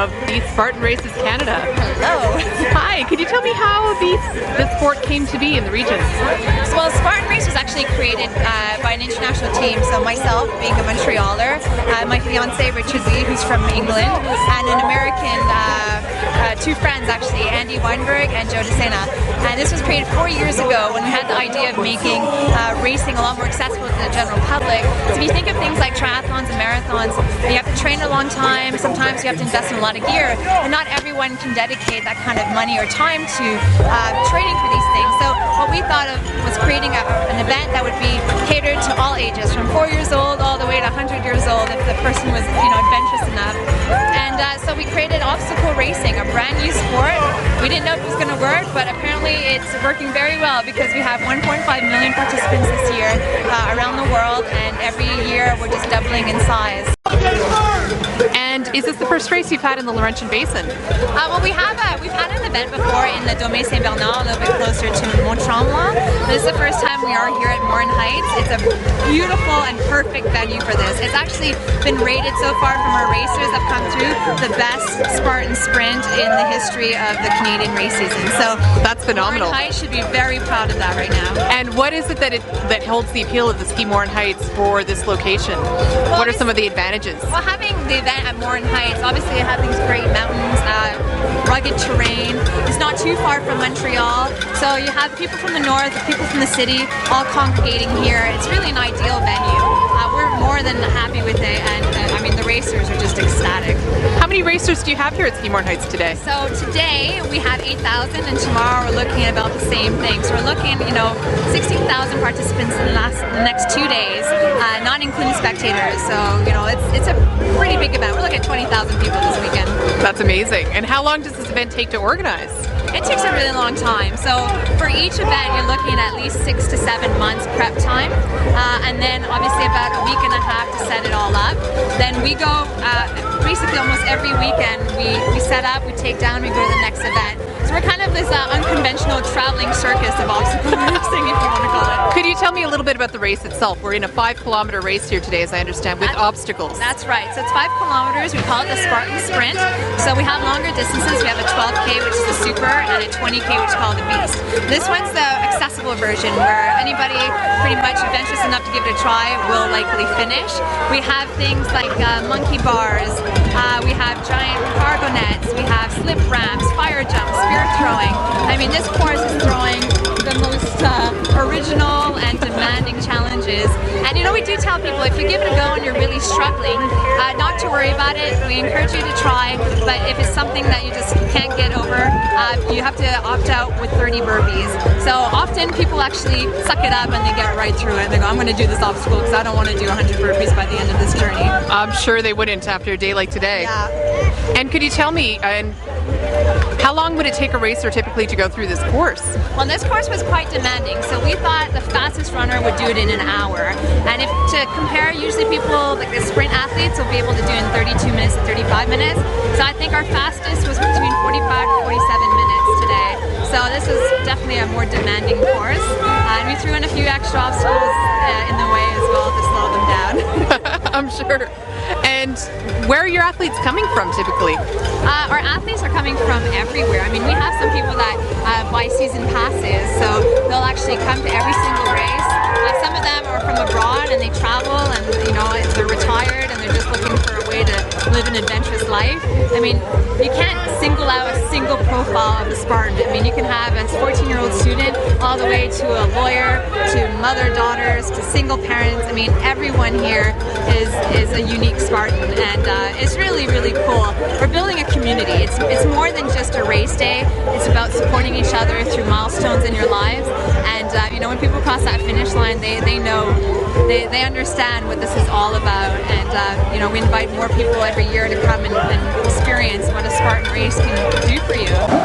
of the Spartan Races Canada. Hello. Hi, could you tell me how the sport came to be in the region? Well, Spartan Race was actually created by an international team. So myself, being a Montrealer, my fiance Richard Lee, who's from England, and an American, two friends actually, Andy Weinberg and Joe DeSena. And this was created 4 years ago when we had the idea of making racing a lot more accessible to the general public. So if you think of things like triathlons and marathons, you have to train a long time, sometimes you have to invest in a lot of gear, and not everyone can dedicate that kind of money or time to training for these things. So what we thought of was creating an event that would be catered to all ages, from 4 years old all the way to 100 years old if the person was, adventurous enough. And so we created obstacle racing, a brand new sport. We didn't know if it was going to work, but apparently it's working very well because we have 1.5 million participants this year around the world, and every year we're just doubling in size. And is this the first race you've had in the Laurentian Basin? Well, we've had an event before in the Domaine Saint-Bernard, a little bit closer to Montreal. This is the first time we are here at Morin Heights. It's a beautiful and perfect venue for this. It's actually been rated so far from our racers that have come through the best Spartan Sprint in the history of the Canadian race season. So that's phenomenal. Morin Heights should be very proud of that right now. And what is it that holds the appeal of the Ski Morin Heights for this location? Well, what are some of the advantages? Well, having the event at Morin Heights, obviously it has these great mountains, rugged terrain. It's not too far from Montreal, so you have people from the north, people from the city, all congregating here. It's really an ideal venue. We're more than happy with it, and the racers are just ecstatic. How many racers do you have here at Ski Morin Heights today? So today we have 8,000, and tomorrow we're looking at about the same thing. So we're looking, 16,000 participants in the next 2 days, not including spectators. So it's a pretty big event. We're looking at 20,000 people this weekend. That's amazing. And how long does this event take to organize? It takes a really long time. So for each event, you're looking at least 6 to 7 months prep time, and then obviously about a week and a half to set it all up. Then we go basically almost every weekend. We set up, we take down, we go to the next event. So we're kind of this unconventional traveling circus of obstacle racing, if you want to call it. Could you tell me a little bit about the race itself? We're in a 5-kilometer race here today, as I understand, with obstacles. That's right. So it's 5 kilometers. We call it the Spartan Sprint. So we have longer distances. We have a 12K, which is the super, and a 20K, which is called the beast. This one's the accessible version, where anybody pretty much adventurous enough to give it a try will likely finish. We have things like monkey bars. We have giant cargo nets. We have slip ramps, fire jumps, spear throwing. This course is throwing the most original and demanding challenges. And we do tell people, if you give it a go and you're really struggling, not to worry about it. We encourage you to try, but if it's something that you just can't get over, you have to opt out with 30 burpees. So often people actually suck it up and they get right through it. They go, I'm going to do this obstacle because I don't want to do 100 burpees by the end of this journey. I'm sure they wouldn't after a day like today. Yeah. And could you tell me, how long would it take a racer typically to go through this course? Well, this course was quite demanding, so we thought the fastest runner would do it in an hour. And if to compare, usually people, like the sprint athletes, will be able to do it in 32 minutes to 35 minutes. So I think our fastest was between 45 to 47 minutes today. So this is definitely a more demanding course. And we threw in a few extra obstacles in the way as well to slow them down. I'm sure. And where are your athletes coming from typically? Our athletes are coming from everywhere. We have some people that buy season passes, so they'll actually come to every single race. Some of them are from abroad and they travel, and they're retired and they're just looking for a way to live an adventurous life. You can't single out a single profile of a Spartan. You can have a 14-year-old student all the way to a lawyer, to mother-daughters, to single parents. Everyone here is a unique Spartan, and it's really, really cool. We're building a community. It's more than just a race day. It's about supporting each other through milestones in your lives. And when people cross that finish line, they know, they understand what this is all about. And we invite more people every year to come and experience what a Spartan race can do for you.